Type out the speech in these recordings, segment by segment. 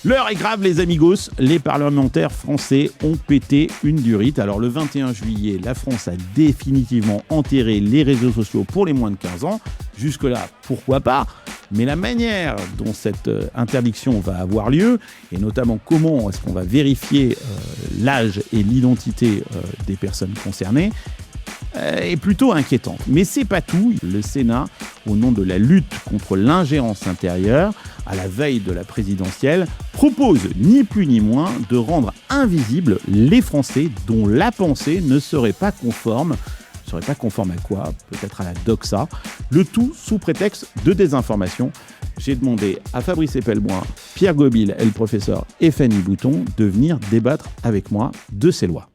L'heure est grave, les amigos. Les parlementaires français ont pété une durite. Alors, le 21 juillet, la France a définitivement enterré les réseaux sociaux pour les moins de 15 ans. Jusque-là, pourquoi pas ? Mais la manière dont cette interdiction va avoir lieu, et notamment comment est-ce qu'on va vérifier l'âge et l'identité des personnes concernées, est plutôt inquiétante. Mais c'est pas tout. Le Sénat, au nom de la lutte contre l'ingérence intérieure, à la veille de la présidentielle, propose ni plus ni moins de rendre invisibles les Français dont la pensée ne serait pas conforme. Ne serait pas conforme à quoi ? Peut-être à la doxa. Le tout sous prétexte de désinformation. J'ai demandé à Fabrice Epelboin, Pierre Gobil et le professeur et Fanny Bouton de venir débattre avec moi de ces lois.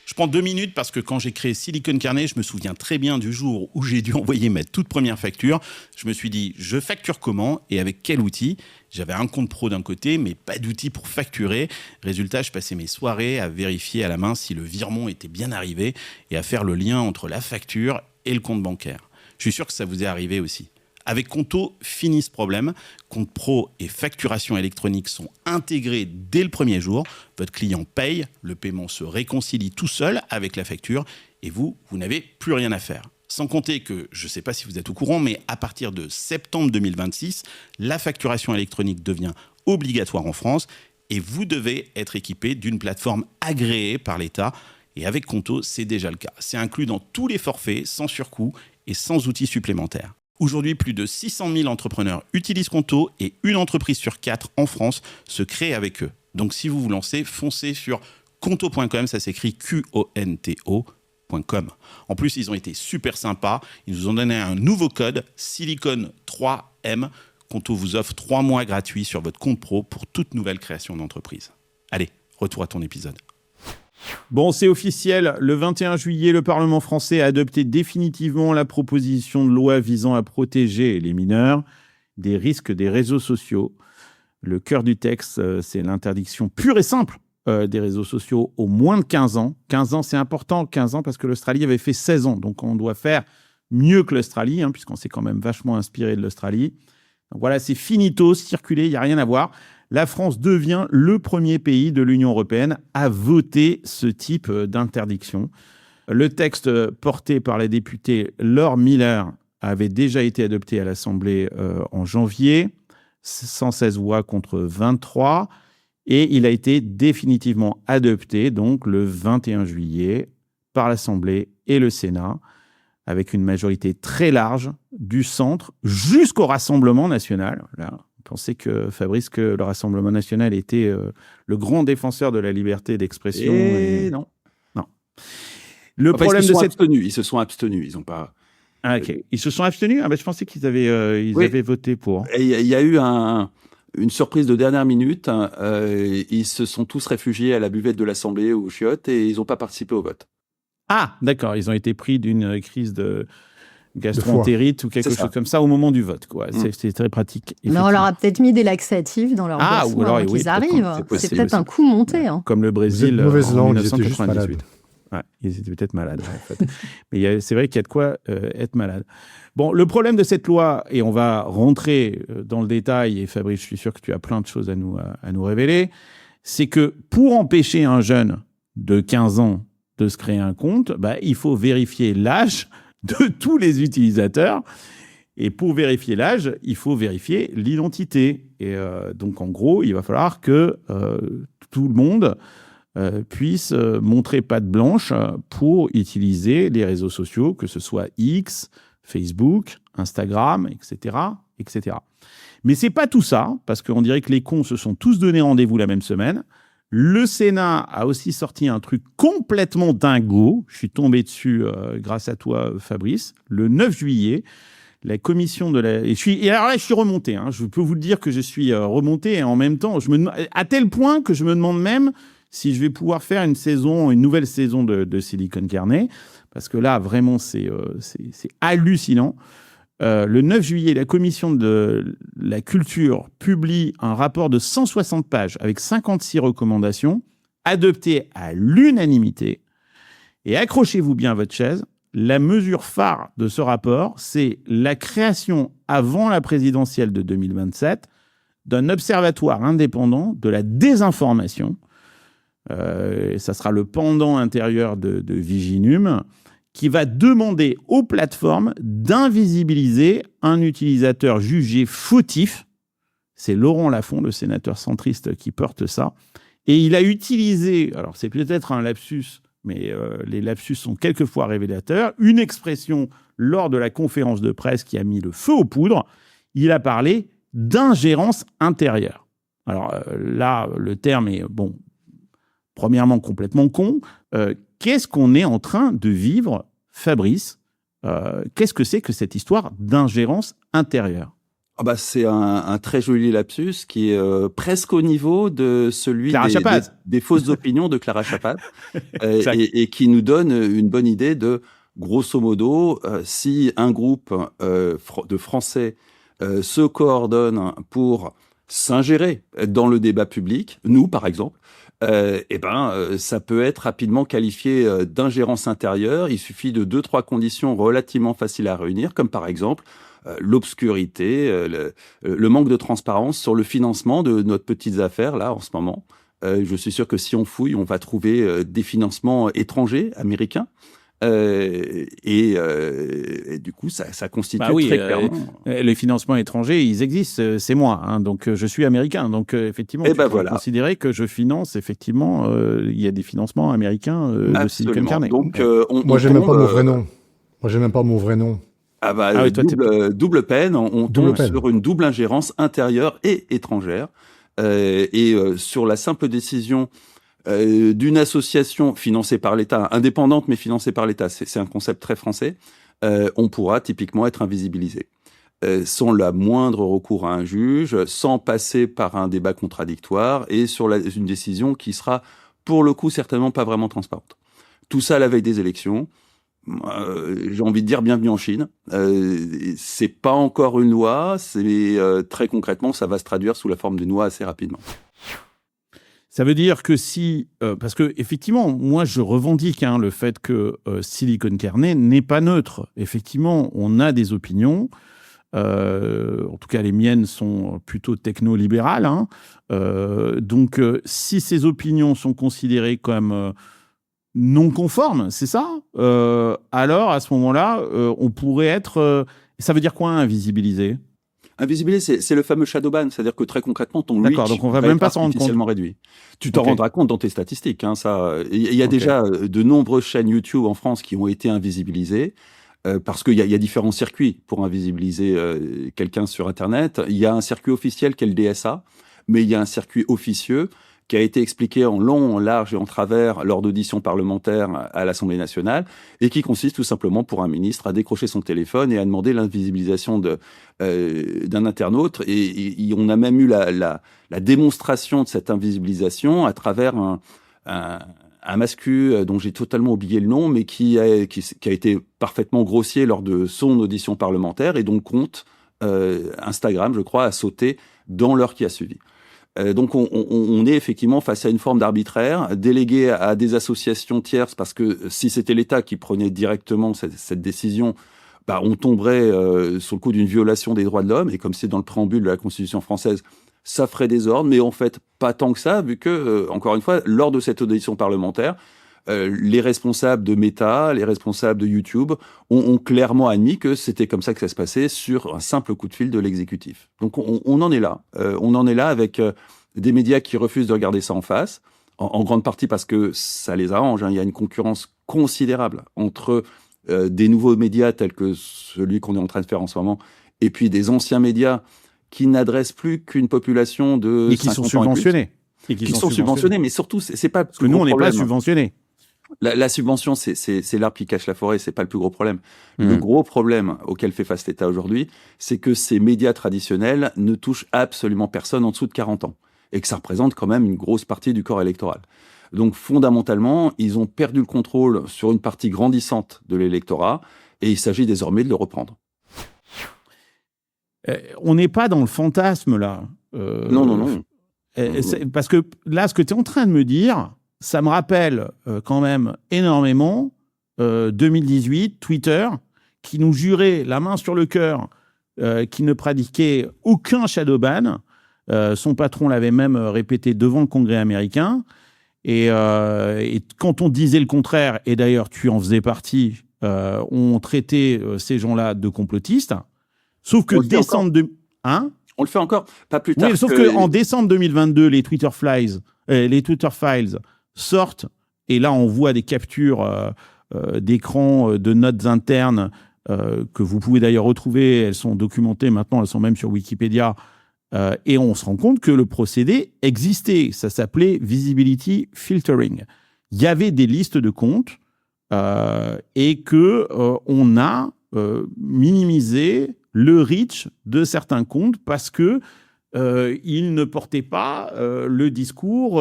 Je prends 2 minutes parce que quand j'ai créé Silicon Carnet, je me souviens très bien du jour où j'ai dû envoyer ma toute première facture. Je me suis dit, je facture comment et avec quel outil ? J'avais un compte pro d'un côté, mais pas d'outil pour facturer. Résultat, je passais mes soirées à vérifier à la main si le virement était bien arrivé et à faire le lien entre la facture et le compte bancaire. Je suis sûr que ça vous est arrivé aussi. Avec Conto, fini ce problème. Compte pro et facturation électronique sont intégrés dès le premier jour. Votre client paye, le paiement se réconcilie tout seul avec la facture et vous n'avez plus rien à faire. Sans compter que, je ne sais pas si vous êtes au courant, mais à partir de septembre 2026, la facturation électronique devient obligatoire en France et vous devez être équipé d'une plateforme agréée par l'État. Et avec Conto, c'est déjà le cas. C'est inclus dans tous les forfaits, sans surcoût et sans outils supplémentaires. Aujourd'hui, plus de 600 000 entrepreneurs utilisent Conto et une entreprise sur 4 en France se crée avec eux. Donc, si vous vous lancez, foncez sur conto.com, ça s'écrit Qonto.com. En plus, ils ont été super sympas. Ils nous ont donné un nouveau code, Silicon3M. Conto vous offre 3 mois gratuits sur votre compte pro pour toute nouvelle création d'entreprise. Allez, retour à ton épisode. Bon, c'est officiel. Le 21 juillet, le Parlement français a adopté définitivement la proposition de loi visant à protéger les mineurs des risques des réseaux sociaux. Le cœur du texte, c'est l'interdiction pure et simple des réseaux sociaux aux moins de 15 ans. 15 ans, c'est important, 15 ans, parce que l'Australie avait fait 16 ans. Donc, on doit faire mieux que l'Australie, puisqu'on s'est quand même vachement inspiré de l'Australie. Donc voilà, c'est finito, circuler, il n'y a rien à voir. La France devient le premier pays de l'Union européenne à voter ce type d'interdiction. Le texte porté par la députée Laure Miller avait déjà été adopté à l'Assemblée en janvier, 116 voix contre 23, et il a été définitivement adopté donc le 21 juillet par l'Assemblée et le Sénat, avec une majorité très large du centre jusqu'au Rassemblement national. Là, pensez que, Fabrice, que le Rassemblement national était le grand défenseur de la liberté d'expression. Et non. Le problème ils se sont abstenus. Ils n'ont pas... Ah, ok. Ils se sont abstenus ? Je pensais qu'ils avaient voté pour. Il y a eu une surprise de dernière minute. Ils se sont tous réfugiés à la buvette de l'Assemblée ou aux chiottes et ils n'ont pas participé au vote. Ah, d'accord. Ils ont été pris d'une crise de gastro-entérite ou quelque chose comme ça au moment du vote, quoi. C'est très pratique. Mais on leur a peut-être mis des laxatifs dans leur boisson avant qu'ils arrivent. C'est peut-être un coup monté. Comme le Brésil en 1998. Ouais, ils étaient peut-être malades, en fait. Mais c'est vrai qu'il y a de quoi être malade. Bon, le problème de cette loi, et on va rentrer dans le détail, et Fabrice, je suis sûr que tu as plein de choses à nous révéler, c'est que pour empêcher un jeune de 15 ans de se créer un compte, il faut vérifier l'âge de tous les utilisateurs. Et pour vérifier l'âge, il faut vérifier l'identité. Et donc, en gros, il va falloir que tout le monde puisse montrer patte blanche pour utiliser les réseaux sociaux, que ce soit X, Facebook, Instagram, etc., etc. Mais c'est pas tout ça, parce qu'on dirait que les cons se sont tous donné rendez-vous la même semaine. Le Sénat a aussi sorti un truc complètement dingo. Je suis tombé dessus grâce à toi, Fabrice. Le 9 juillet, la commission de la... Et alors là, je suis remonté. Je peux vous le dire que je suis remonté. Et en même temps, à tel point que je me demande même si je vais pouvoir faire une nouvelle saison de Silicon Carnet. Parce que là, vraiment, c'est hallucinant. Le 9 juillet, la commission de la culture publie un rapport de 160 pages avec 56 recommandations adoptées à l'unanimité. Et accrochez-vous bien à votre chaise, la mesure phare de ce rapport, c'est la création, avant la présidentielle de 2027, d'un observatoire indépendant de la désinformation. Ça sera le pendant intérieur de Viginum, qui va demander aux plateformes d'invisibiliser un utilisateur jugé fautif. C'est Laurent Lafont, le sénateur centriste, qui porte ça. Et il a utilisé, alors c'est peut-être un lapsus, mais les lapsus sont quelquefois révélateurs, une expression lors de la conférence de presse qui a mis le feu aux poudres. Il a parlé d'ingérence intérieure. Alors là, le terme est, premièrement, complètement con. Qu'est-ce qu'on est en train de vivre, Fabrice ? Qu'est-ce que c'est que cette histoire d'ingérence intérieure ? C'est un très joli lapsus qui est presque au niveau de celui des fausses opinions de Clara Chapaz et qui nous donne une bonne idée de, grosso modo, si un groupe de Français se coordonne pour s'ingérer dans le débat public, nous par exemple, ça peut être rapidement qualifié d'ingérence intérieure. Il suffit de 2-3 conditions relativement faciles à réunir, comme par exemple l'obscurité, le manque de transparence sur le financement de notre petites affaires là en ce moment. Je suis sûr que si on fouille, on va trouver des financements étrangers, américains. Et du coup, ça constitue très clairement. Les financements étrangers, ils existent, c'est moi. Donc, je suis américain. Donc, effectivement, tu peux considérer que je finance, effectivement, il y a des financements américains de Silicon Valley. Donc, moi, j'ai même pas mon vrai nom. Moi, j'ai même pas mon vrai nom. Double peine. On tombe sur une double ingérence intérieure et étrangère. Sur la simple décision d'une association financée par l'État, indépendante mais financée par l'État, c'est un concept très français, on pourra typiquement être invisibilisé. Sans la moindre recours à un juge, sans passer par un débat contradictoire et sur une décision qui sera, pour le coup, certainement pas vraiment transparente. Tout ça à la veille des élections. J'ai envie de dire bienvenue en Chine. C'est pas encore une loi, très concrètement, ça va se traduire sous la forme d'une loi assez rapidement. Ça veut dire que parce que effectivement, moi je revendique le fait que Silicon Valley n'est pas neutre. Effectivement, on a des opinions. En tout cas, les miennes sont plutôt techno-libérales. Donc, si ces opinions sont considérées comme non conformes, c'est ça, alors à ce moment-là, on pourrait être... ça veut dire quoi, invisibiliser ? Invisibiliser, c'est le fameux shadow ban, c'est-à-dire que très concrètement, ton reach donc on va même pas s'en rendre compte. Réduit. Tu t'en rendras compte dans tes statistiques. Il y a déjà de nombreuses chaînes YouTube en France qui ont été invisibilisées. Parce qu'il y a différents circuits pour invisibiliser quelqu'un sur Internet. Il y a un circuit officiel qui est le DSA, mais il y a un circuit officieux qui a été expliqué en long, en large et en travers lors d'auditions parlementaires à l'Assemblée nationale, et qui consiste tout simplement pour un ministre à décrocher son téléphone et à demander l'invisibilisation d'un internaute. Et on a même eu la démonstration de cette invisibilisation à travers un mascu dont j'ai totalement oublié le nom, mais qui a été parfaitement grossier lors de son audition parlementaire, et dont le compte Instagram, je crois, a sauté dans l'heure qui a suivi. Donc on est effectivement face à une forme d'arbitraire déléguée à des associations tierces, parce que si c'était l'État qui prenait directement cette décision, on tomberait sur le coup d'une violation des droits de l'homme, et comme c'est dans le préambule de la Constitution française, ça ferait désordre, mais en fait pas tant que ça, vu que, encore une fois, lors de cette audition parlementaire, les responsables de Meta, les responsables de YouTube ont clairement admis que c'était comme ça que ça se passait sur un simple coup de fil de l'exécutif. Donc on en est là. On en est là avec des médias qui refusent de regarder ça en face, en grande partie parce que ça les arrange. Il y a une concurrence considérable entre des nouveaux médias tels que celui qu'on est en train de faire en ce moment, et puis des anciens médias qui n'adressent plus qu'une population de 50 ans et qui sont subventionnés. Qui sont subventionnés, mais surtout, c'est pas... Parce que nous, on n'est pas subventionnés. La subvention, c'est l'arbre qui cache la forêt, c'est pas le plus gros problème. Le gros problème auquel fait face l'État aujourd'hui, c'est que ces médias traditionnels ne touchent absolument personne en dessous de 40 ans. Et que ça représente quand même une grosse partie du corps électoral. Donc fondamentalement, ils ont perdu le contrôle sur une partie grandissante de l'électorat, et il s'agit désormais de le reprendre. On n'est pas dans le fantasme, là. Non. Parce que là, ce que tu es en train de me dire, ça me rappelle quand même énormément 2018, Twitter, qui nous jurait la main sur le cœur qu'il ne pratiquait aucun shadow ban. Son patron l'avait même répété devant le Congrès américain. Et quand on disait le contraire, et d'ailleurs tu en faisais partie, on traitait ces gens-là de complotistes. Sauf que décembre... On le fait encore, pas plus tard. Oui, sauf qu'en décembre 2022, les Twitter Files sortent, et là on voit des captures d'écran de notes internes que vous pouvez d'ailleurs retrouver. Elles sont documentées maintenant, elles sont même sur Wikipédia. Et on se rend compte que le procédé existait. Ça s'appelait Visibility Filtering. Il y avait des listes de comptes et qu'on a minimisé le reach de certains comptes parce qu'ils ne portaient pas le discours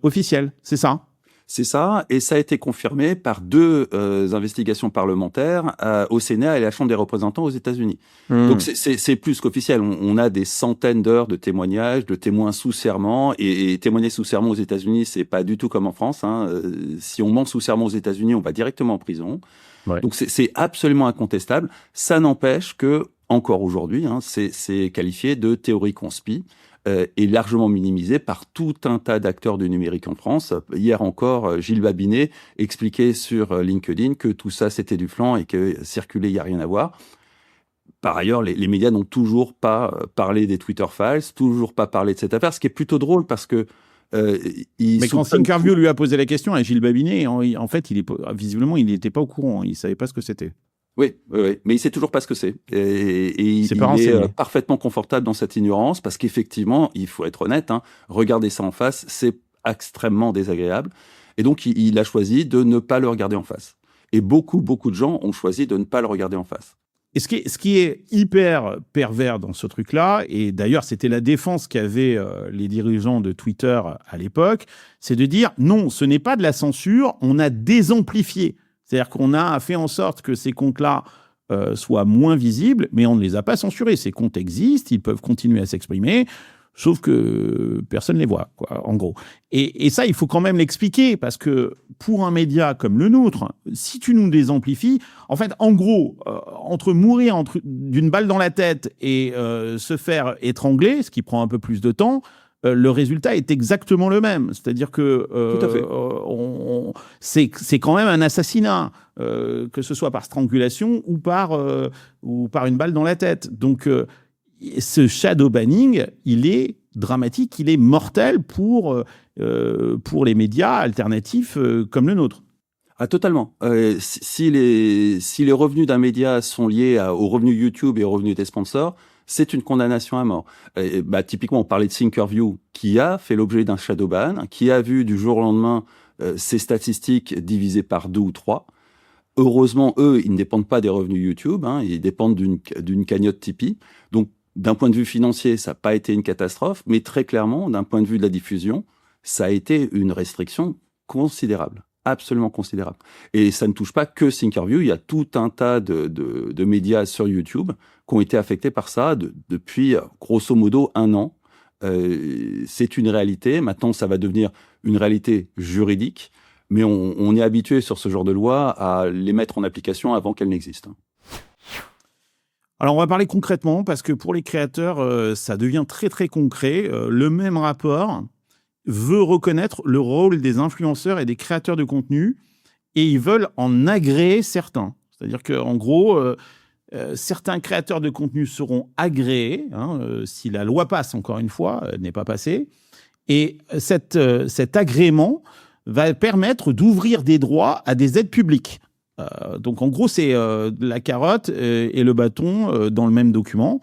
officiel. C'est ça ? C'est ça, et ça a été confirmé par 2 investigations parlementaires au Sénat et à la Chambre des représentants aux États-Unis. Donc c'est plus qu'officiel. On a des centaines d'heures de témoignages, de témoins sous serment, et témoigner sous serment aux États-Unis, c'est pas du tout comme en France. Si on ment sous serment aux États-Unis, on va directement en prison. Ouais. Donc c'est absolument incontestable. Ça n'empêche que encore aujourd'hui, c'est qualifié de théorie conspi. Est largement minimisé par tout un tas d'acteurs du numérique en France. Hier encore, Gilles Babinet expliquait sur LinkedIn que tout ça, c'était du flan et que circuler, il n'y a rien à voir. Par ailleurs, les médias n'ont toujours pas parlé des Twitter Files, toujours pas parlé de cette affaire, ce qui est plutôt drôle parce que... Mais quand Thinkerview lui a posé la question à Gilles Babinet, en fait, visiblement, il n'était pas au courant, il ne savait pas ce que c'était. Oui, mais il sait toujours pas ce que c'est. Et il est parfaitement confortable dans cette ignorance parce qu'effectivement, il faut être honnête, regarder ça en face, c'est extrêmement désagréable. Et donc, il a choisi de ne pas le regarder en face. Et beaucoup de gens ont choisi de ne pas le regarder en face. Et ce qui est hyper pervers dans ce truc-là, et d'ailleurs, c'était la défense qu'avaient les dirigeants de Twitter à l'époque, c'est de dire non, ce n'est pas de la censure, on a désamplifié. C'est-à-dire qu'on a fait en sorte que ces comptes-là soient moins visibles, mais on ne les a pas censurés. Ces comptes existent, ils peuvent continuer à s'exprimer, sauf que personne ne les voit, quoi, en gros. Et ça, il faut quand même l'expliquer, parce que pour un média comme le nôtre, si tu nous désamplifies, en fait, en gros, entre mourir d'une balle dans la tête et se faire étrangler, ce qui prend un peu plus de temps, le résultat est exactement le même. C'est-à-dire que c'est quand même un assassinat, que ce soit par strangulation ou par une balle dans la tête. Donc, ce shadow banning, il est dramatique, il est mortel pour les médias alternatifs comme le nôtre. Ah, totalement. Si les revenus d'un média sont liés aux revenus YouTube et aux revenus des sponsors, c'est une condamnation à mort. Typiquement, on parlait de Thinkerview, qui a fait l'objet d'un shadow ban, qui a vu du jour au lendemain ses statistiques divisées par 2 ou 3. Heureusement, eux, ils ne dépendent pas des revenus YouTube, ils dépendent d'une cagnotte Tipeee. Donc, d'un point de vue financier, ça n'a pas été une catastrophe, mais très clairement, d'un point de vue de la diffusion, ça a été une restriction considérable. Absolument considérable. Et ça ne touche pas que Thinkerview, il y a tout un tas de médias sur YouTube qui ont été affectés par ça depuis grosso modo 1 an. C'est une réalité, maintenant ça va devenir une réalité juridique, mais on est habitué sur ce genre de loi à les mettre en application avant qu'elles n'existent. Alors, on va parler concrètement, parce que pour les créateurs, ça devient très très concret. Le même rapport veut reconnaître le rôle des influenceurs et des créateurs de contenu, et ils veulent en agréer certains. C'est-à-dire qu'en gros, certains créateurs de contenu seront agréés, si la loi passe, encore une fois, n'est pas passée, et cet agrément va permettre d'ouvrir des droits à des aides publiques. Donc, en gros, c'est la carotte et le bâton dans le même document.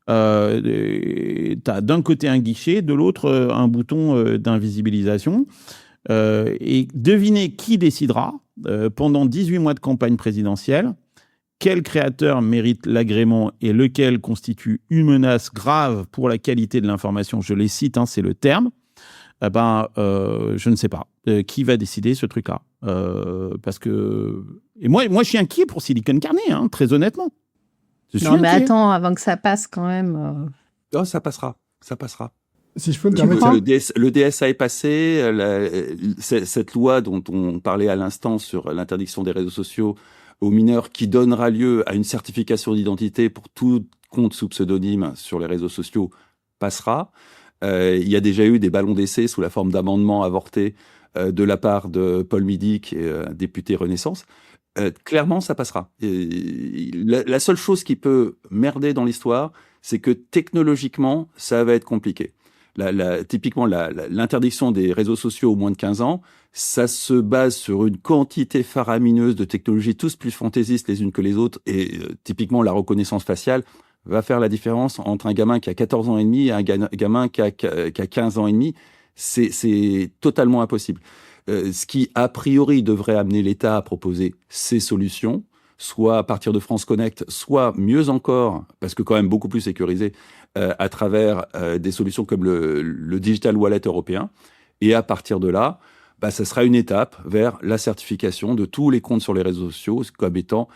Tu as d'un côté un guichet, de l'autre un bouton d'invisibilisation. Et devinez qui décidera, pendant 18 mois de campagne présidentielle, quel créateur mérite l'agrément et lequel constitue une menace grave pour la qualité de l'information. Je les cite, c'est le terme. Je ne sais pas. Qui va décider ce truc-là parce que... Et moi, je suis inquiet pour Silicon Carnet, très honnêtement. Non, mais attends, avant que ça passe quand même... Oh, ça passera. Si je peux me permettre, le DSA est passé. Cette loi dont on parlait à l'instant sur l'interdiction des réseaux sociaux aux mineurs, qui donnera lieu à une certification d'identité pour tout compte sous pseudonyme sur les réseaux sociaux, passera. Il y a déjà eu des ballons d'essai sous la forme d'amendements avortés de la part de Paul Midi, qui est député Renaissance. Clairement, ça passera. La seule chose qui peut merder dans l'histoire, c'est que technologiquement, ça va être compliqué. Typiquement, l'interdiction des réseaux sociaux aux moins de 15 ans, ça se base sur une quantité faramineuse de technologies, tous plus fantaisistes les unes que les autres, et typiquement, la reconnaissance faciale va faire la différence entre un gamin qui a 14 ans et demi et un gamin qui a 15 ans et demi. C'est totalement impossible. Ce qui, a priori, devrait amener l'État à proposer ces solutions, soit à partir de France Connect, soit mieux encore, parce que quand même beaucoup plus sécurisé, à travers des solutions comme le Digital Wallet européen. Et à partir de là, ça sera une étape vers la certification de tous les comptes sur les réseaux sociaux comme étant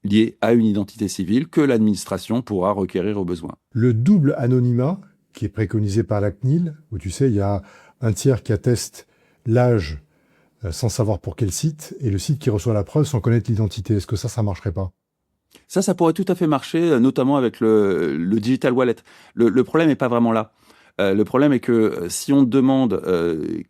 liés à une identité civile que l'administration pourra requérir au besoin. Le double anonymat, qui est préconisé par la CNIL, où tu sais, il y a un tiers qui atteste l'âge sans savoir pour quel site, et le site qui reçoit la preuve sans connaître l'identité. Est-ce que ça marcherait pas ? Ça pourrait tout à fait marcher, notamment avec le Digital Wallet. Le problème n'est pas vraiment là. Le problème est que si on te demande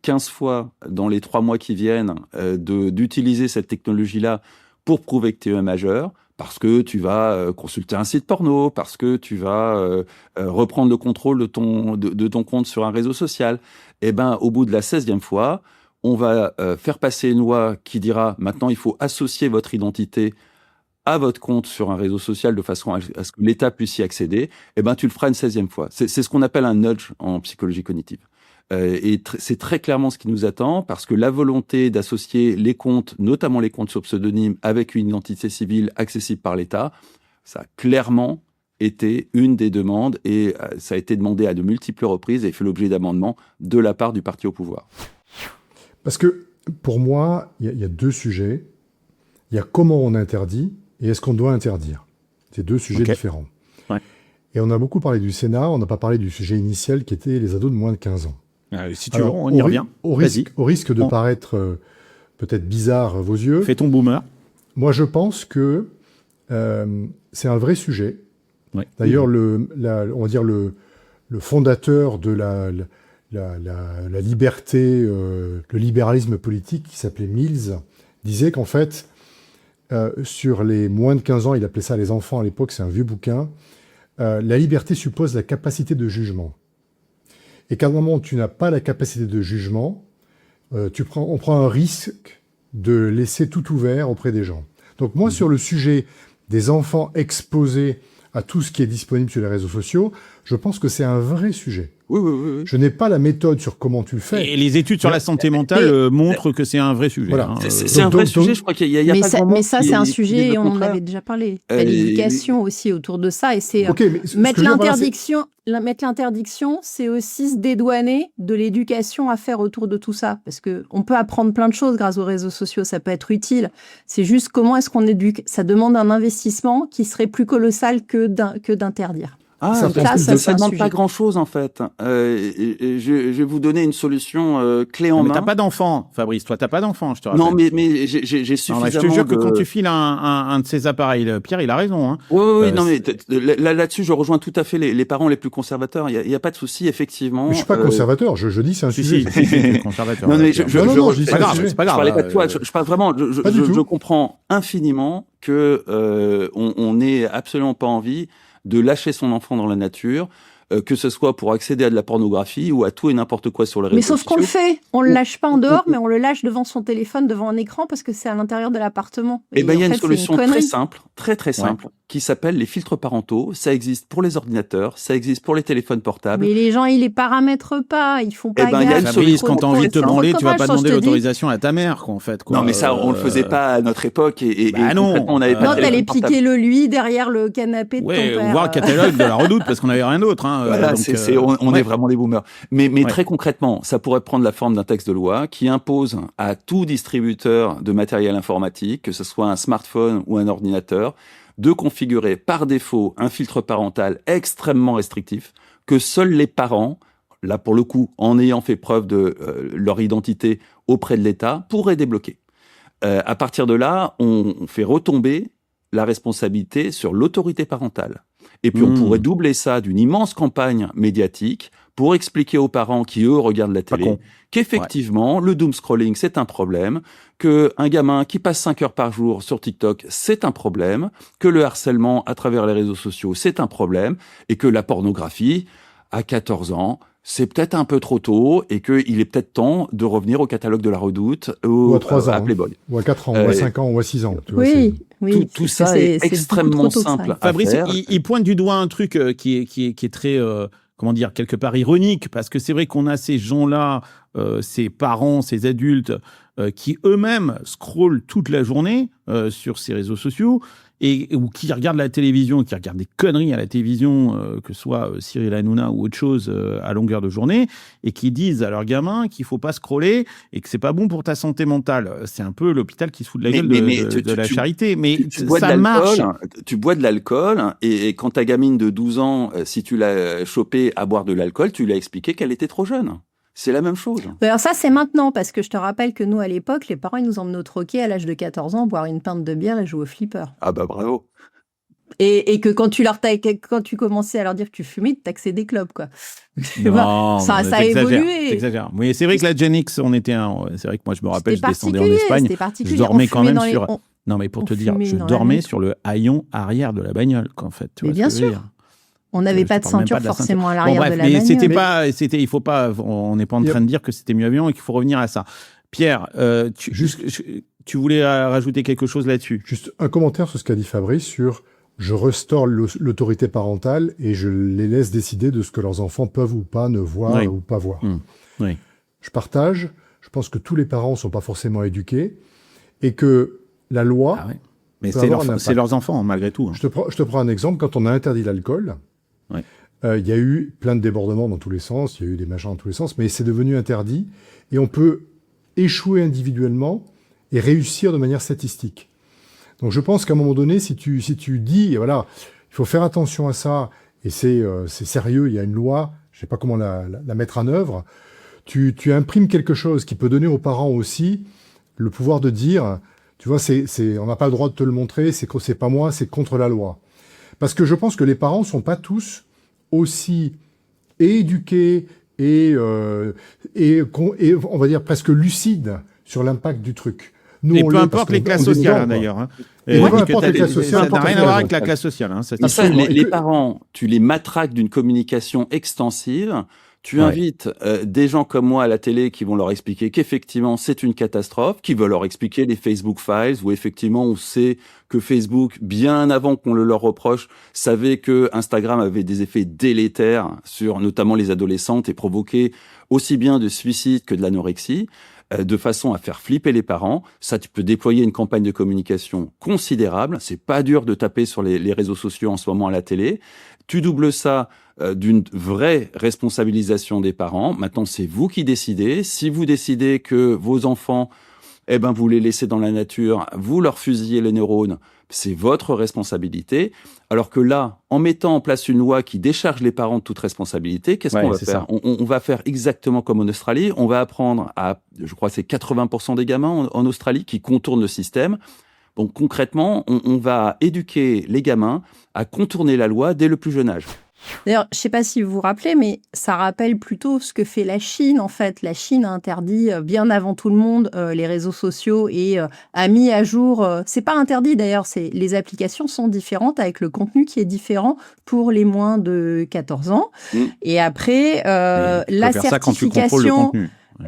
15 fois dans les 3 mois qui viennent d'utiliser cette technologie-là pour prouver que tu es un majeur, parce que tu vas consulter un site porno, parce que tu vas reprendre le contrôle de ton compte sur un réseau social, au bout de la 16e fois, on va faire passer une loi qui dira maintenant il faut associer votre identité à votre compte sur un réseau social de façon à ce que l'État puisse y accéder. Tu le feras une 16e fois. C'est ce qu'on appelle un nudge en psychologie cognitive. C'est très clairement ce qui nous attend, parce que la volonté d'associer les comptes, notamment les comptes sur pseudonyme, avec une identité civile accessible par l'État, ça a clairement été une des demandes, et ça a été demandé à de multiples reprises et fait l'objet d'amendements de la part du parti au pouvoir. Parce que, pour moi, il y a 2 sujets. Il y a comment on interdit et est-ce qu'on doit interdire. C'est 2 sujets différents. Ouais. Et on a beaucoup parlé du Sénat, on n'a pas parlé du sujet initial qui était les ados de moins de 15 ans. Si tu veux, on y revient. Au risque de paraître peut-être bizarre à vos yeux. Fais ton boomer. Moi, je pense que c'est un vrai sujet. Ouais. D'ailleurs, on va dire le fondateur de la liberté, le libéralisme politique, qui s'appelait Mills, disait qu'en fait, sur les moins de 15 ans, il appelait ça les enfants à l'époque, c'est un vieux bouquin, la liberté suppose la capacité de jugement. Et qu'à un moment où tu n'as pas la capacité de jugement, on prend un risque de laisser tout ouvert auprès des gens. Donc moi, sur le sujet des enfants exposés à tout ce qui est disponible sur les réseaux sociaux, je pense que c'est un vrai sujet. Oui. Je n'ai pas la méthode sur comment tu le fais. Et les études sur la santé mentale montrent que c'est un vrai sujet. Voilà. C'est un vrai sujet, je crois qu'il y a pas grand monde. Mais ça, c'est un sujet, et on en avait déjà parlé. Il y a l'éducation aussi autour de ça, et c'est mettre l'interdiction, c'est aussi se dédouaner de l'éducation à faire autour de tout ça. Parce qu'on peut apprendre plein de choses grâce aux réseaux sociaux, ça peut être utile. C'est juste comment est-ce qu'on éduque. Ça demande un investissement qui serait plus colossal que d'interdire. Ça ne demande pas grand-chose, en fait. Je vais vous donner une solution clé en main. Mais t'as pas d'enfant, Fabrice. Toi, t'as pas d'enfant, je te rappelle. Non, mais j'ai suffisamment. Je te jure que quand tu files un de ces appareils, Pierre, il a raison. Hein. Oui, non, mais là-dessus, je rejoins tout à fait les parents les plus conservateurs. Il y a pas de souci, effectivement. Mais je suis pas conservateur. Je dis c'est un sujet. Si, conservateur. Non, mais c'est pas grave. Je parlais pas de toi. Je parle vraiment. Je comprends infiniment que on n'ait absolument pas envie de lâcher son enfant dans la nature, que ce soit pour accéder à de la pornographie ou à tout et n'importe quoi sur les réseaux sociaux. Mais sauf qu'on le fait, on le lâche pas en dehors, mais on le lâche devant son téléphone, devant un écran, parce que c'est à l'intérieur de l'appartement. Et il y a une solution très simple, très simple, qui s'appelle les filtres parentaux. Ça existe pour les ordinateurs, ça existe pour les téléphones portables. Mais les gens, ils les paramètrent pas, ils font pas gaffe. Fabrice, quand t'as envie de te branler, tu vas pas demander l'autorisation à ta mère, quoi, en fait. Non, mais ça, on le faisait pas à notre époque, et non, on avait pas. Non, t'allais piquer le lui derrière le canapé de ton père. Ou voir le catalogue de la Redoute, parce qu'on avait rien d'autre. Voilà, on est vraiment des boomers. Mais très concrètement, ça pourrait prendre la forme d'un texte de loi qui impose à tout distributeur de matériel informatique, que ce soit un smartphone ou un ordinateur, de configurer par défaut un filtre parental extrêmement restrictif que seuls les parents là pour le coup, en ayant fait preuve de leur identité auprès de l'État, pourraient débloquer. À partir de là, on fait retomber la responsabilité sur l'autorité parentale. Et puis on pourrait doubler ça d'une immense campagne médiatique pour expliquer aux parents qui, eux, regardent la télé, qu'effectivement, le doom scrolling, c'est un problème, qu'un gamin qui passe 5 heures par jour sur TikTok, c'est un problème, que le harcèlement à travers les réseaux sociaux, c'est un problème, et que la pornographie, à 14 ans, c'est peut-être un peu trop tôt, et qu'il est peut-être temps de revenir au catalogue de la Redoute, ou à 3 ans, à Playboy. Ou à 4 ans, ou à 5 ans, ou à 6 ans. Tu vois, Oui, tout ça est extrêmement simple à Fabrice, faire. il pointe du doigt un truc qui est très, comment dire, quelque part ironique, parce que c'est vrai qu'on a ces gens-là, ces parents, ces adultes, qui eux-mêmes scrollent toute la journée sur ces réseaux sociaux, ou qui regardent la télévision, qui regardent des conneries à la télévision, que ce soit Cyril Hanouna ou autre chose à longueur de journée, et qui disent à leurs gamins qu'il faut pas scroller et que c'est pas bon pour ta santé mentale. C'est un peu l'hôpital qui se fout de la gueule de la charité. Mais ça marche. Tu bois de l'alcool, et quand ta gamine de 12 ans, si tu l'as chopée à boire de l'alcool, tu lui as expliqué qu'elle était trop jeune. C'est la même chose. Alors ça, c'est maintenant, parce que je te rappelle que nous, à l'époque, les parents, ils nous emmenaient au troquet à l'âge de 14 ans, boire une pinte de bière et jouer au flipper. Ah bah bravo. Et que quand tu commençais à leur dire que tu fumais, tu taxais des clopes, quoi. Non, ça a évolué. T'exagères. Oui, c'est vrai que la Gen X, c'est vrai que moi, je me rappelle, je descendais en Espagne, je dormais quand même sur... Non, mais pour te dire, je dormais sur le haillon arrière de la bagnole, en fait. Tu vois bien sûr. On n'avait pas de ceinture forcément à l'arrière de la bagnole. Il faut pas, on n'est pas en train de dire que c'était mieux avant et qu'il faut revenir à ça. Pierre, tu voulais rajouter quelque chose là-dessus? Juste un commentaire sur ce qu'a dit Fabrice sur je restaure l'autorité parentale et je les laisse décider de ce que leurs enfants peuvent ou pas ne voir ou pas voir. Oui. Je partage. Je pense que tous les parents sont pas forcément éduqués et que la loi. Ah ouais. Mais c'est leurs enfants, malgré tout. Hein. Je te prends un exemple. Quand on a interdit l'alcool, il y a eu plein de débordements dans tous les sens, il y a eu des machins dans tous les sens, mais c'est devenu interdit et on peut échouer individuellement et réussir de manière statistique. Donc je pense qu'à un moment donné, si tu dis, voilà, il faut faire attention à ça, et c'est sérieux, il y a une loi, je sais pas comment la mettre en œuvre, tu imprimes quelque chose qui peut donner aux parents aussi le pouvoir de dire, tu vois, on n'a pas le droit de te le montrer, c'est pas moi, c'est contre la loi. Parce que je pense que les parents sont pas tous aussi éduqués et on va dire presque lucides sur l'impact du truc. Nous, et peu importe les classes sociales, d'ailleurs. Hein. Peu importe les classes sociales. Ça n'a rien à voir avec la classe sociale. Hein, les parents, tu les matraques d'une communication extensive. Tu invites des gens comme moi à la télé qui vont leur expliquer qu'effectivement c'est une catastrophe, qui veulent leur expliquer les Facebook Files, où effectivement on sait que Facebook, bien avant qu'on le leur reproche, savait que Instagram avait des effets délétères sur notamment les adolescentes et provoquait aussi bien de suicide que de l'anorexie, de façon à faire flipper les parents. Ça, tu peux déployer une campagne de communication considérable. C'est pas dur de taper sur les réseaux sociaux en ce moment à la télé. Tu doubles ça d'une vraie responsabilisation des parents. Maintenant, c'est vous qui décidez. Si vous décidez que vos enfants, vous les laissez dans la nature, vous leur fusillez les neurones, c'est votre responsabilité. Alors que là, en mettant en place une loi qui décharge les parents de toute responsabilité, qu'est-ce qu'on va faire ? On va faire exactement comme en Australie. On va apprendre je crois que c'est 80% des gamins en Australie qui contournent le système. Donc concrètement, on va éduquer les gamins à contourner la loi dès le plus jeune âge. D'ailleurs, je ne sais pas si vous vous rappelez, mais ça rappelle plutôt ce que fait la Chine, en fait. La Chine a interdit bien avant tout le monde les réseaux sociaux et a mis à jour... c'est pas interdit d'ailleurs, les applications sont différentes avec le contenu qui est différent pour les moins de 14 ans. Et après, la certification...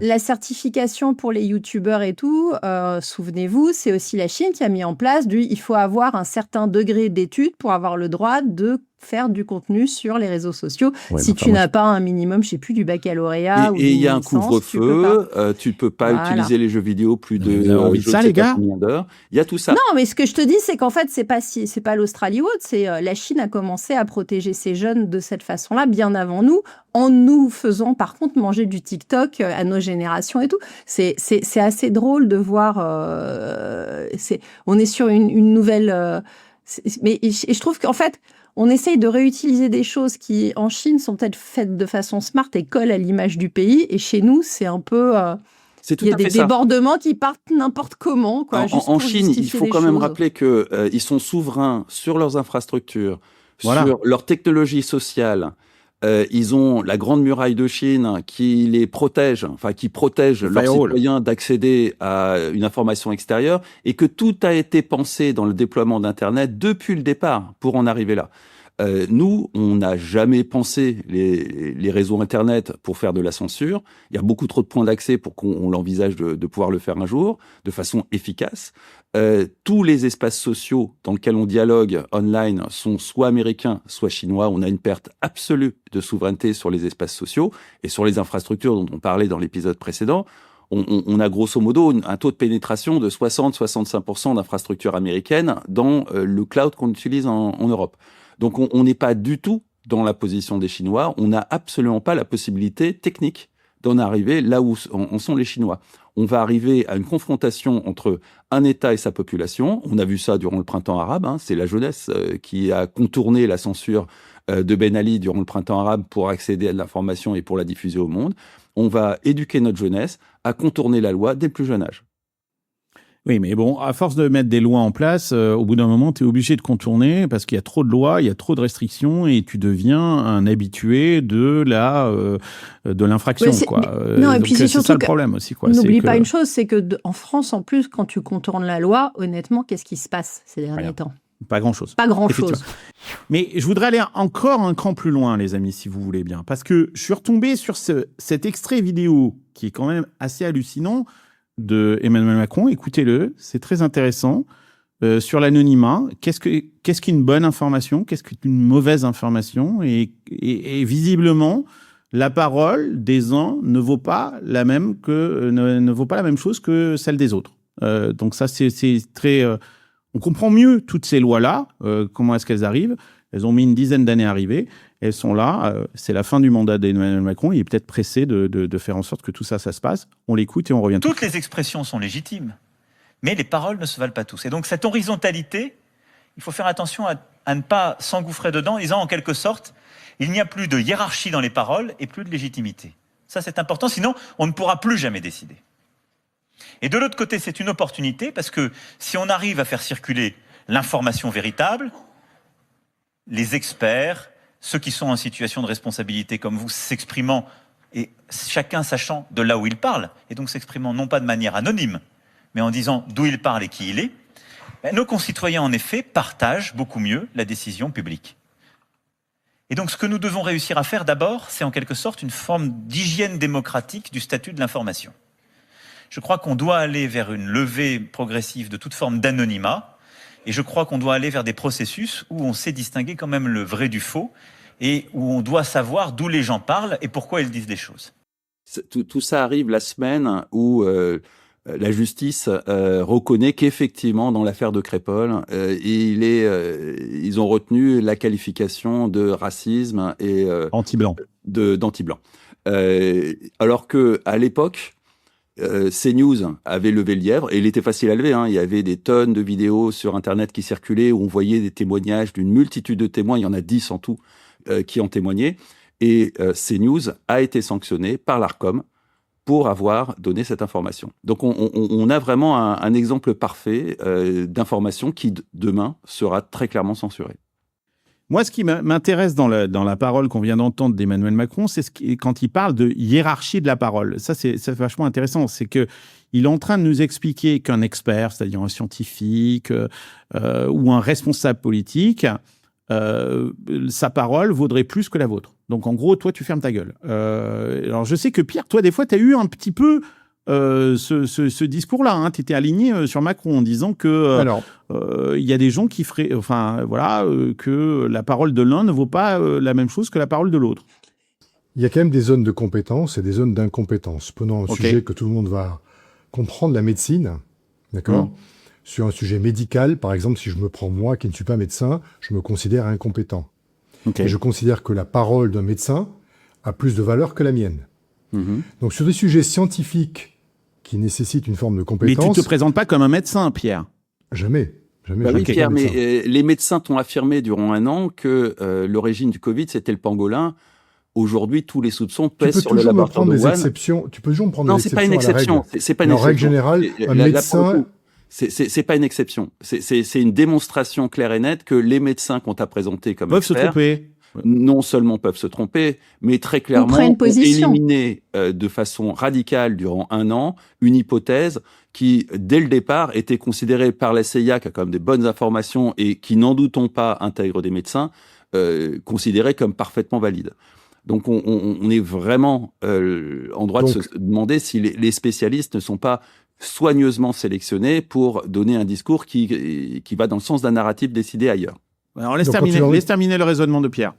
La certification pour les youtubeurs et tout, souvenez-vous, c'est aussi la Chine qui a mis en place il faut avoir un certain degré d'études pour avoir le droit de faire du contenu sur les réseaux sociaux. Si tu n'as pas un minimum, je sais plus, du baccalauréat ou et il y a un couvre-feu, tu ne peux pas utiliser les jeux vidéo plus de ça, les gars. d'heures. Il y a tout ça. Non, mais ce que je te dis, c'est qu'en fait, c'est pas l'Australie ou autre, c'est la Chine a commencé à protéger ses jeunes de cette façon-là bien avant nous, en nous faisant par contre manger du TikTok à nos générations et tout. C'est assez drôle de voir. On est sur une nouvelle. Mais je trouve qu'en fait, on essaye de réutiliser des choses qui, en Chine, sont peut-être faites de façon smart et collent à l'image du pays. Et chez nous, c'est un peu... C'est tout il y a à fait des ça. débordements qui partent n'importe comment. Quoi, juste En pour Chine, il justifier faut des quand même choses. rappeler qu'ils sont souverains sur leurs infrastructures, Voilà. sur leur technologie sociale. Ils ont la grande muraille de Chine qui les protège, enfin qui protège Le leurs firewall. citoyens d'accéder à une information extérieure, et que tout a été pensé dans le déploiement d'Internet depuis le départ pour en arriver là. Nous, on n'a jamais pensé les réseaux Internet pour faire de la censure. Il y a beaucoup trop de points d'accès pour qu'on l'envisage de pouvoir le faire un jour de façon efficace. Tous les espaces sociaux dans lesquels on dialogue online sont soit américains, soit chinois. On a une perte absolue de souveraineté sur les espaces sociaux et sur les infrastructures dont on parlait dans l'épisode précédent. On a grosso modo un taux de pénétration de 60-65% d'infrastructures américaines dans le cloud qu'on utilise en Europe. Donc on n'est pas du tout dans la position des Chinois. On n'a absolument pas la possibilité technique d'en arriver là où en sont les Chinois. On va arriver à une confrontation entre un État et sa population. On a vu ça durant le printemps arabe. C'est la jeunesse qui a contourné la censure de Ben Ali durant le printemps arabe pour accéder à de l'information et pour la diffuser au monde. On va éduquer notre jeunesse à contourner la loi dès le plus jeune âge. Oui, mais bon, à force de mettre des lois en place, au bout d'un moment, tu es obligé de contourner parce qu'il y a trop de lois, il y a trop de restrictions et tu deviens un habitué de l'infraction, Ouais, quoi. non, et Donc, puis c'est c'est surtout ça le que- problème aussi, quoi. N'oublie C'est pas que- une chose, c'est que en France, en plus, quand tu contournes la loi, honnêtement, qu'est-ce qui se passe ces derniers Rien. temps? Pas grand-chose. Pas grand-chose. Effectivement. Mais je voudrais aller encore un cran plus loin, les amis, si vous voulez bien. Parce que je suis retombé sur cet extrait vidéo qui est quand même assez hallucinant de Emmanuel Macron. Écoutez-le, c'est très intéressant. Sur l'anonymat, qu'est-ce qu'une bonne information? Qu'est-ce qu'une mauvaise information? Et visiblement, la parole des uns ne vaut pas la même ne vaut pas la même chose que celle des autres. Donc ça, c'est très... on comprend mieux toutes ces lois-là, comment est-ce qu'elles arrivent. Elles ont mis une dizaine d'années à arriver. Elles sont là. C'est la fin du mandat d'Emmanuel Macron. Il est peut-être pressé de faire en sorte que tout ça se passe. On l'écoute et on revient. Toutes les expressions sont légitimes, mais les paroles ne se valent pas tous. Et donc cette horizontalité, il faut faire attention à ne pas s'engouffrer dedans, en disant en quelque sorte, il n'y a plus de hiérarchie dans les paroles et plus de légitimité. Ça, c'est important, sinon on ne pourra plus jamais décider. Et de l'autre côté, c'est une opportunité, parce que si on arrive à faire circuler l'information véritable, les experts, ceux qui sont en situation de responsabilité comme vous, s'exprimant, et chacun sachant de là où il parle, et donc s'exprimant non pas de manière anonyme, mais en disant d'où il parle et qui il est, nos concitoyens, en effet, partagent beaucoup mieux la décision publique. Et donc, ce que nous devons réussir à faire d'abord, c'est en quelque sorte une forme d'hygiène démocratique du statut de l'information. Je crois qu'on doit aller vers une levée progressive de toute forme d'anonymat, et je crois qu'on doit aller vers des processus où on sait distinguer quand même le vrai du faux, et où on doit savoir d'où les gens parlent et pourquoi ils disent des choses. Tout ça arrive la semaine où la justice reconnaît qu'effectivement, dans l'affaire de Crépol, ils ont retenu la qualification de racisme et Anti-blanc. d'anti-blanc. Alors que à l'époque, CNews avait levé le lièvre, et il était facile à lever. Il y avait des tonnes de vidéos sur Internet qui circulaient où on voyait des témoignages d'une multitude de témoins. Il y en a 10 en tout qui ont témoigné. Et CNews a été sanctionné par l'Arcom pour avoir donné cette information. Donc on a vraiment un exemple parfait d'information qui demain sera très clairement censurée. Moi, ce qui m'intéresse dans la parole qu'on vient d'entendre d'Emmanuel Macron, c'est quand il parle de hiérarchie de la parole. Ça, c'est vachement intéressant. C'est qu'il est en train de nous expliquer qu'un expert, c'est-à-dire un scientifique ou un responsable politique, sa parole vaudrait plus que la vôtre. Donc, en gros, toi, tu fermes ta gueule. Alors, je sais que Pierre, toi, des fois, tu as eu un petit peu ce discours-là. Tu étais aligné sur Macron en disant que il y a des gens qui feraient, que la parole de l'un ne vaut pas la même chose que la parole de l'autre. Il y a quand même des zones de compétence et des zones d'incompétence. Prenons un Ok. sujet que tout le monde va comprendre, la médecine, d'accord ? Sur un sujet médical, par exemple, si je me prends moi, qui ne suis pas médecin, je me considère incompétent. Okay. Et je considère que la parole d'un médecin a plus de valeur que la mienne. Donc sur des sujets scientifiques qui nécessitent une forme de Mais compétence... tu te présentes pas comme un médecin, Pierre. Jamais. Jamais, Bah jamais oui, été Pierre, médecin. mais les médecins t'ont affirmé durant un an que l'origine du Covid, c'était le pangolin. Aujourd'hui, tous les soupçons Tu pèsent peux sur le toujours me laboratoire prendre de des Wuhan. exceptions. Tu peux toujours me prendre Non, des c'est pas une exceptions à la exception. règle. C'est pas une Mais en règle exception. générale, Et un là, pour le médecin. coup, c'est pas une exception. C'est une démonstration claire et nette que les médecins qu'on t'a présentés comme Peuvent se experts, tromper. non seulement peuvent se tromper, mais très prennent clairement ont position. éliminé de façon radicale durant un an une hypothèse qui, dès le départ, était considérée par la CIA, qui a quand même des bonnes informations et qui, n'en doutons pas, intègre des médecins, considérée comme parfaitement valide. Donc on est vraiment en droit de Donc- se demander si les spécialistes ne sont pas soigneusement sélectionnés pour donner un discours qui va dans le sens d'un narratif décidé ailleurs. Alors, laisse Donc, quand terminer, tu en- le raisonnement de Pierre.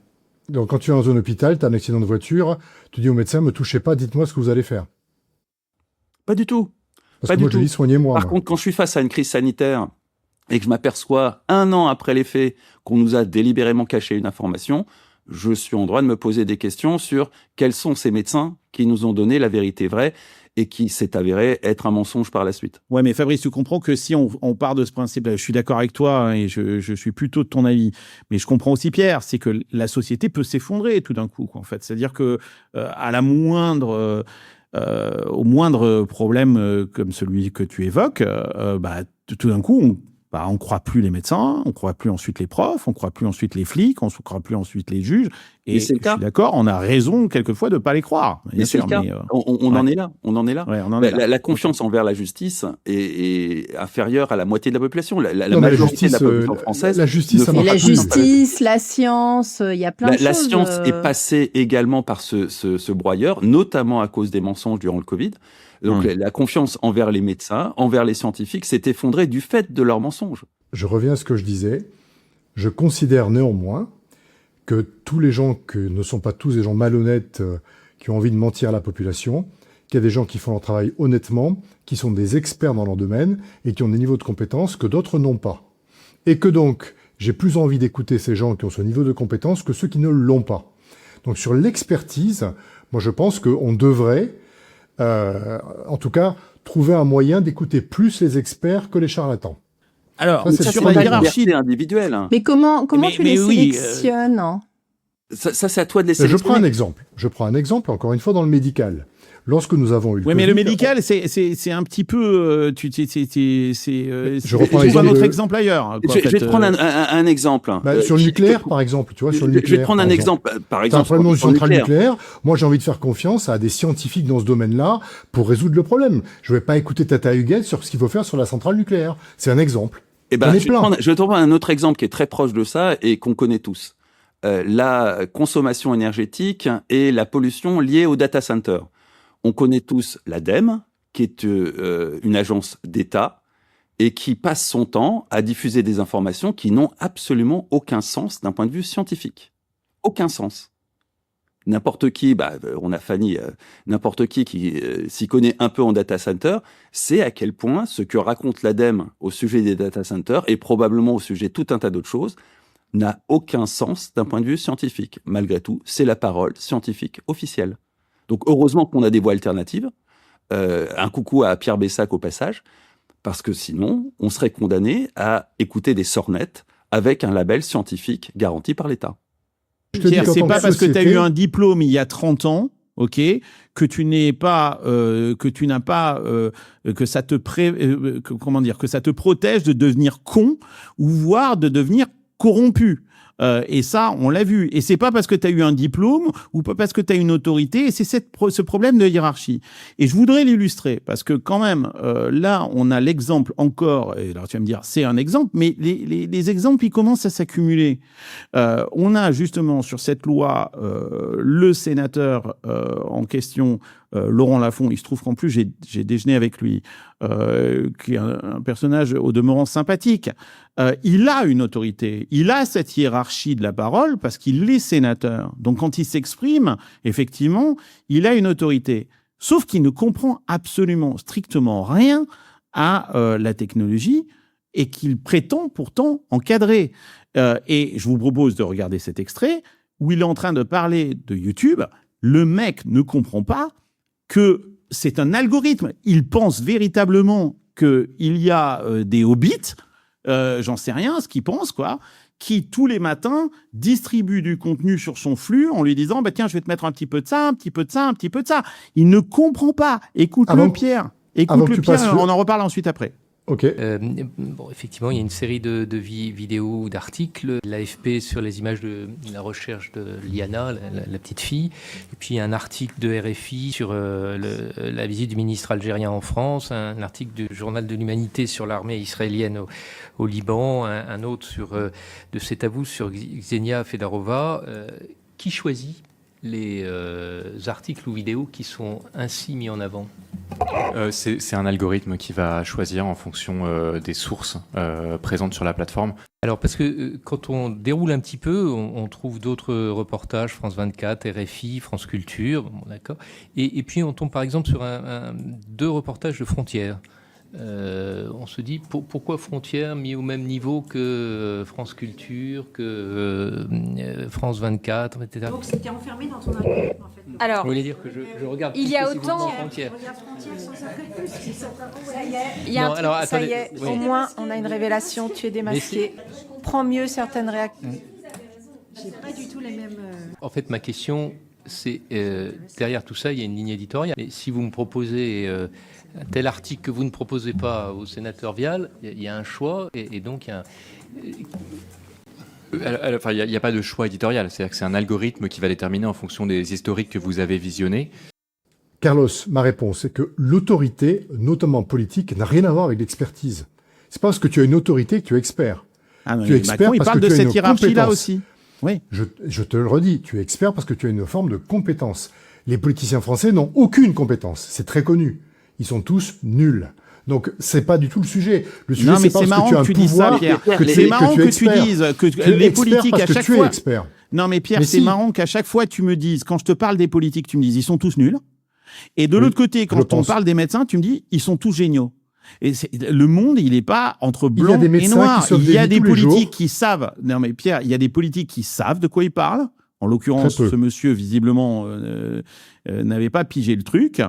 Donc, quand tu es dans un hôpital, tu as un accident de voiture, tu dis au médecin, me touchez pas, dites-moi ce que vous allez faire. Pas du tout. Parce Pas que du moi, je tout. dis, soignez-moi. Par moi. contre, quand je suis face à une crise sanitaire et que je m'aperçois un an après les faits qu'on nous a délibérément caché une information, je suis en droit de me poser des questions sur quels sont ces médecins qui nous ont donné la vérité vraie et qui s'est avéré être un mensonge par la suite. Ouais, mais Fabrice, tu comprends que si on part de ce principe, je suis d'accord avec toi hein, et je suis plutôt de ton avis, mais je comprends aussi Pierre, c'est que la société peut s'effondrer tout d'un coup, quoi, en fait. C'est-à-dire que à la moindre, au moindre problème comme celui que tu évoques, bah, tout d'un coup, on croit plus les médecins, on croit plus ensuite les profs, on croit plus ensuite les flics, on croit plus ensuite les juges. Et Mais c'est je le cas. suis d'accord, on a raison quelquefois de pas les croire. Bien Mais c'est sûr, le cas. mais, On ouais. en est là. On en est là. ouais, on en est là. La confiance envers la justice est inférieure à la moitié de la population. La Non, mais majorité de la population française. la justice, ne ça font Et marche la pas plus. justice, la science, il y a plein de La choses. science est passée également par ce broyeur, notamment à cause des mensonges durant le Covid. Donc la confiance envers les médecins, envers les scientifiques s'est effondrée du fait de leurs mensonges. Je reviens à ce que je disais. Je considère néanmoins que tous les gens que ne sont pas tous des gens malhonnêtes qui ont envie de mentir à la population, qu'il y a des gens qui font leur travail honnêtement, qui sont des experts dans leur domaine et qui ont des niveaux de compétences que d'autres n'ont pas. Et que donc, j'ai plus envie d'écouter ces gens qui ont ce niveau de compétence que ceux qui ne l'ont pas. Donc sur l'expertise, moi je pense qu'on devrait, en tout cas, trouver un moyen d'écouter plus les experts que les charlatans. Alors, Ça, c'est Ça, sur c'est la pas une hiérarchie, liberté individuelle. Hein. Mais comment Mais- tu mais les oui, sélectionnes hein Ça, c'est à toi de les Je prends sélectionner. un exemple. Je prends un exemple, encore une fois, dans le médical. Lorsque nous avons eu le oui, mais le Covid, médical, c'est un petit peu. Je reprends trouve un l'exemple autre de- exemple ailleurs. quoi, Je en fait, vais te prendre un exemple. sur le nucléaire, par exemple, tu vois, sur le Je nucléaire. vais te prendre un par exemple. Par T'as un exemple, problème dans sur une le centrale nucléaire. nucléaire. Moi, j'ai envie de faire confiance à des scientifiques dans ce domaine-là pour résoudre le problème. Je vais pas écouter Tata Huguette sur ce qu'il faut faire sur la centrale nucléaire. C'est un exemple. Eh ben, J'en ai je vais plein. te prendre un autre exemple qui est très proche de ça et qu'on connaît tous. La consommation énergétique et la pollution liée au data center. On connaît tous l'ADEME, qui est une agence d'État et qui passe son temps à diffuser des informations qui n'ont absolument aucun sens d'un point de vue scientifique. Aucun sens. N'importe qui, on a Fanny, n'importe qui s'y connaît un peu en data center, sait à quel point ce que raconte l'ADEME au sujet des data centers et probablement au sujet de tout un tas d'autres choses n'a aucun sens d'un point de vue scientifique. Malgré tout, c'est la parole scientifique officielle. Donc heureusement qu'on a des voies alternatives. Un coucou à Pierre Bessac au passage, parce que sinon, on serait condamné à écouter des sornettes avec un label scientifique garanti par l'État. Je te dis Pierre, qu'en c'est tant pas que parce que tu as société- eu un diplôme il y a 30 ans, ok, que tu n'es pas, que tu n'as pas, que ça te que ça te protège de devenir con ou voire de devenir corrompu. Et ça, on l'a vu. Et c'est pas parce que tu as eu un diplôme ou pas parce que tu as une autorité. Et c'est ce problème de hiérarchie. Et je voudrais l'illustrer parce que quand même, là, on a l'exemple encore. Et alors tu vas me dire, c'est un exemple, mais les exemples, ils commencent à s'accumuler. On a justement sur cette loi le sénateur en question, Laurent Lafont. Il se trouve qu'en plus, j'ai déjeuné avec lui, qui est un personnage au demeurant sympathique. Il a une autorité, il a cette hiérarchie de la parole parce qu'il est sénateur. Donc quand il s'exprime, effectivement, il a une autorité. Sauf qu'il ne comprend absolument, strictement rien à la technologie et qu'il prétend pourtant encadrer. Et je vous propose de regarder cet extrait où il est en train de parler de YouTube. Le mec ne comprend pas que c'est un algorithme. Il pense véritablement qu'il y a des hobbits j'en sais rien, ce qu'il pense, quoi, qui tous les matins distribue du contenu sur son flux en lui disant tiens, je vais te mettre un petit peu de ça, un petit peu de ça, un petit peu de ça. Il ne comprend pas. Écoute-le, Pierre. Écoute-le, Pierre, on en reparle ensuite après. Ok. Bon, effectivement, il y a une série de vidéos ou d'articles. L'AFP sur les images de la recherche de Liana, la petite fille. Et puis un article de RFI sur la visite du ministre algérien en France. Un article du Journal de l'Humanité sur l'armée israélienne au Liban. Un autre de Setavou sur Xenia Fedarova. Qui choisit les articles ou vidéos qui sont ainsi mis en avant? C'est un algorithme qui va choisir en fonction des sources présentes sur la plateforme. Alors, parce que quand on déroule un petit peu, on trouve d'autres reportages, France 24, RFI, France Culture, bon, d'accord. Et puis on tombe par exemple sur deux reportages de Frontières. On se dit pourquoi Frontières mis au même niveau que France Culture, que France 24, etc. Donc c'était enfermé dans ton algorithme en fait. Alors, vous voulez dire que je regarde il y a autant Frontières. Il y a Non, alors, ça attendez, y est, oui. au moins on a une révélation, tu es démasqué. Prends mieux certaines réactions. J'ai pas du tout les mêmes. En fait, ma question, c'est derrière tout ça, il y a une ligne éditoriale. Mais si vous me proposez un tel article que vous ne proposez pas au sénateur Vial, il y a un choix et donc il y a Enfin, il n'y a pas de choix éditorial. C'est-à-dire que c'est un algorithme qui va déterminer en fonction des historiques que vous avez visionnés. Carlos, ma réponse est que l'autorité, notamment politique, n'a rien à voir avec l'expertise. C'est pas parce que tu as une autorité que tu es expert. Ah non, Tu es expert Macron, il parce parle que de tu as cette une hiérarchie-là compétence. aussi. Oui. Je te le redis, tu es expert parce que tu as une forme de compétence. Les politiciens français n'ont aucune compétence. C'est très connu. Ils sont tous nuls. Donc, c'est pas du tout le sujet. Le sujet, Non, mais c'est c'est pas parce marrant que que tu as tu un dises ça, pouvoir Pierre. que tu C'est es marrant que tu expert. dises que Tu es les expert politiques parce à que chaque tu es fois. expert. Non, mais Pierre, Mais c'est si. marrant qu'à chaque fois tu me dises, quand je te parle des politiques, tu me dises ils sont tous nuls. Et de Oui, l'autre côté, quand je on pense. parle des médecins, tu me dis ils sont tous géniaux. Et le monde, il n'est pas entre Il y a blanc des et médecins noir. qui sauvent Il y a des vies des tous les politiques jours. qui savent. Non, mais Pierre, il y a des politiques qui savent de quoi ils parlent. En l'occurrence, Très peu. ce monsieur, visiblement, n'avait pas pigé le truc.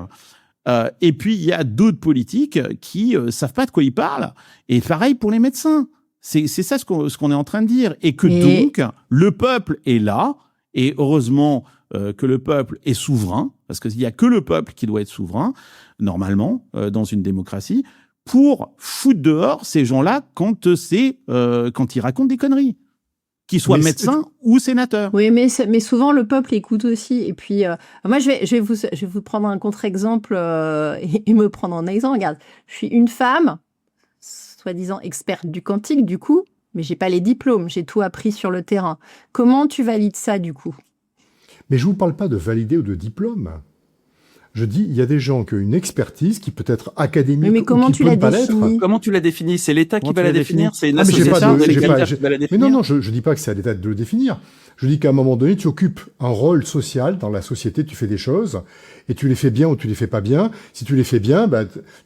Et puis, il y a d'autres politiques qui savent pas de quoi ils parlent. Et pareil pour les médecins. C'est ça ce qu'on est en train de dire. Et que donc, le peuple est là. Et heureusement que le peuple est souverain, parce qu'il n'y a que le peuple qui doit être souverain, normalement, dans une démocratie, pour foutre dehors ces gens-là quand ils racontent des conneries. Qu'ils soient Mais médecins ou sénateurs. Oui, mais souvent, le peuple écoute aussi. Et puis, moi, je vais vous prendre un contre-exemple et me prendre en exemple. Regarde, je suis une femme, soi-disant experte du quantique, du coup, mais j'ai pas les diplômes, j'ai tout appris sur le terrain. Comment tu valides ça, du coup? Mais je vous parle pas de valider ou de diplôme. Je dis, il y a des gens qui ont une expertise qui peut être académique Mais comment ou qui tu peut la ne pas l'être. définis? Comment tu la définis? C'est l'État qui Comment va tu la la définir? définis? C'est une Ah, mais j'ai pas association de- j'ai légale pas- qui va la Mais définir? non, je dis pas que c'est à l'État de le définir. Je dis qu'à un moment donné, tu occupes un rôle social dans la société, tu fais des choses, et tu les fais bien ou tu les fais pas bien. Si tu les fais bien,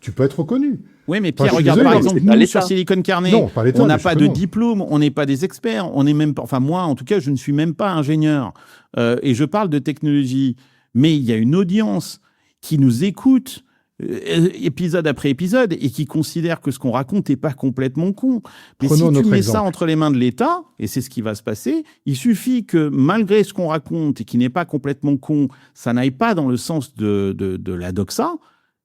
tu peux être reconnu. Oui, mais Enfin, Pierre, je suis regarde, désolé, par mais exemple, c'est pas nous, l'État. sur Silicon Carnet, Non, pas l'État, on n'a bien pas sûr de que non. diplôme, on n'est pas des experts, on n'est même pas, enfin moi, en tout cas, je ne suis même pas ingénieur. Et je parle de technologie, mais il y a une audience qui nous écoute épisode après épisode et qui considère que ce qu'on raconte n'est pas complètement con. Mais Prenons si tu notre mets exemple. ça entre les mains de l'État, et c'est ce qui va se passer, il suffit que malgré ce qu'on raconte et qui n'est pas complètement con, ça n'aille pas dans le sens de la doxa,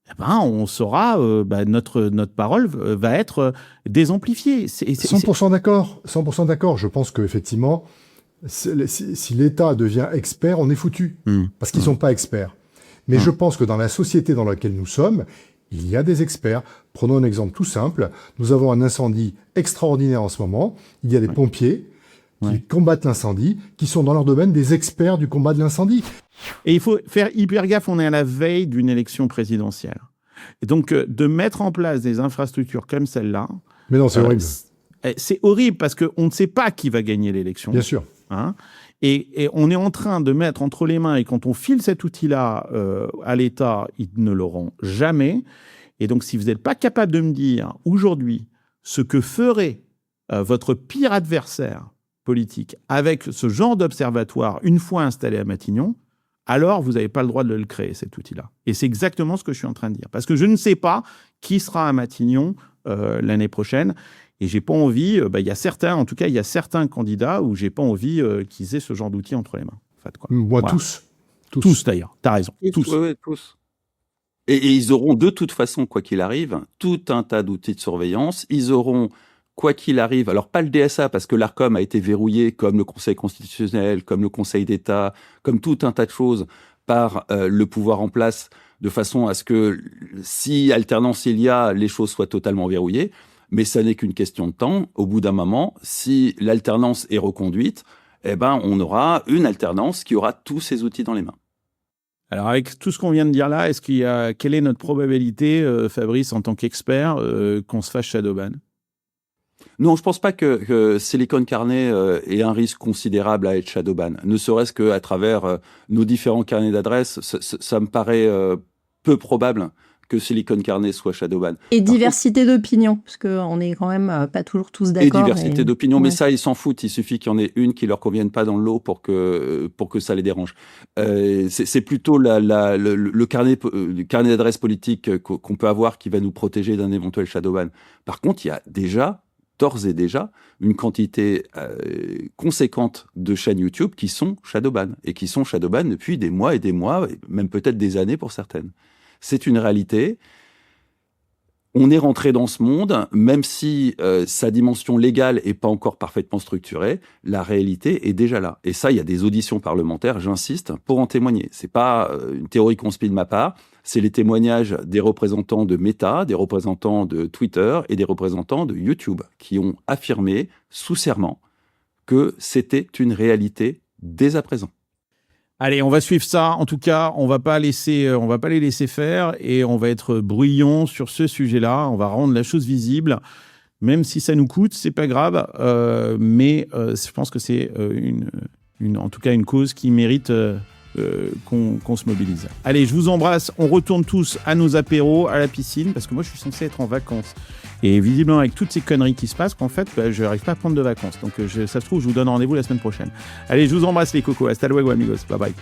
eh ben, on saura, notre parole va être désamplifiée. 100% d'accord. 100% d'accord. Je pense qu'effectivement, si l'État devient expert, on est foutu. Parce qu'ils sont pas experts. Mais je pense que dans la société dans laquelle nous sommes, il y a des experts. Prenons un exemple tout simple. Nous avons un incendie extraordinaire en ce moment. Il y a des pompiers qui combattent l'incendie, qui sont dans leur domaine des experts du combat de l'incendie. Et il faut faire hyper gaffe, on est à la veille d'une élection présidentielle. Et donc, de mettre en place des infrastructures comme celle-là... Mais non, c'est horrible. C'est horrible parce qu'on ne sait pas qui va gagner l'élection. Bien sûr. Hein, et on est en train de mettre entre les mains, et quand on file cet outil-là à l'État, ils ne l'auront jamais. Et donc, si vous n'êtes pas capable de me dire aujourd'hui ce que ferait votre pire adversaire politique avec ce genre d'observatoire une fois installé à Matignon, alors vous n'avez pas le droit de le créer, cet outil-là. Et c'est exactement ce que je suis en train de dire. Parce que je ne sais pas qui sera à Matignon l'année prochaine. Et j'ai pas envie, il y a certains candidats où j'ai pas envie qu'ils aient ce genre d'outils entre les mains. En fait, quoi. Moi, Voilà. tous. D'ailleurs, t'as raison. Tous. Ouais, tous. Et ils auront de toute façon, quoi qu'il arrive, tout un tas d'outils de surveillance. Ils auront, quoi qu'il arrive, alors pas le DSA, parce que l'ARCOM a été verrouillé, comme le Conseil constitutionnel, comme le Conseil d'État, comme tout un tas de choses, par le pouvoir en place, de façon à ce que, si alternance il y a, les choses soient totalement verrouillées. Mais ça n'est qu'une question de temps. Au bout d'un moment, si l'alternance est reconduite, on aura une alternance qui aura tous ces outils dans les mains. Alors, avec tout ce qu'on vient de dire là, quelle est notre probabilité, Fabrice, en tant qu'expert, qu'on se fasse shadowban ? Non, je pense pas que Silicon Carnet ait un risque considérable à être shadowban. Ne serait-ce qu'à travers nos différents carnets d'adresses, ça me paraît peu probable que Silicon Carnet soit shadowban. Et diversité d'opinion, parce qu'on n'est quand même pas toujours tous d'accord. Et diversité d'opinion, mais ça, ils s'en foutent. Il suffit qu'il y en ait une qui leur convienne pas dans le lot pour que ça les dérange. C'est plutôt le carnet d'adresses politique qu'on peut avoir qui va nous protéger d'un éventuel shadowban. Par contre, il y a d'ores et déjà, une quantité conséquente de chaînes YouTube qui sont shadowban, et qui sont shadowban depuis des mois, et même peut-être des années pour certaines. C'est une réalité. On est rentré dans ce monde, même si sa dimension légale n'est pas encore parfaitement structurée, la réalité est déjà là. Et ça, il y a des auditions parlementaires, j'insiste, pour en témoigner. C'est pas une théorie conspire de ma part, c'est les témoignages des représentants de Meta, des représentants de Twitter et des représentants de YouTube, qui ont affirmé sous serment que c'était une réalité dès à présent. Allez, on va suivre ça. En tout cas, on va pas les laisser faire et on va être bruyants sur ce sujet-là. On va rendre la chose visible, même si ça nous coûte, c'est pas grave. Mais je pense que c'est en tout cas une cause qui mérite qu'on se mobilise. Allez, je vous embrasse. On retourne tous à nos apéros, à la piscine, parce que moi, je suis censé être en vacances. Et visiblement, avec toutes ces conneries qui se passent, qu'en fait, je n'arrive pas à prendre de vacances. Donc, ça se trouve, je vous donne rendez-vous la semaine prochaine. Allez, je vous embrasse les cocos. Hasta luego, amigos. Bye bye.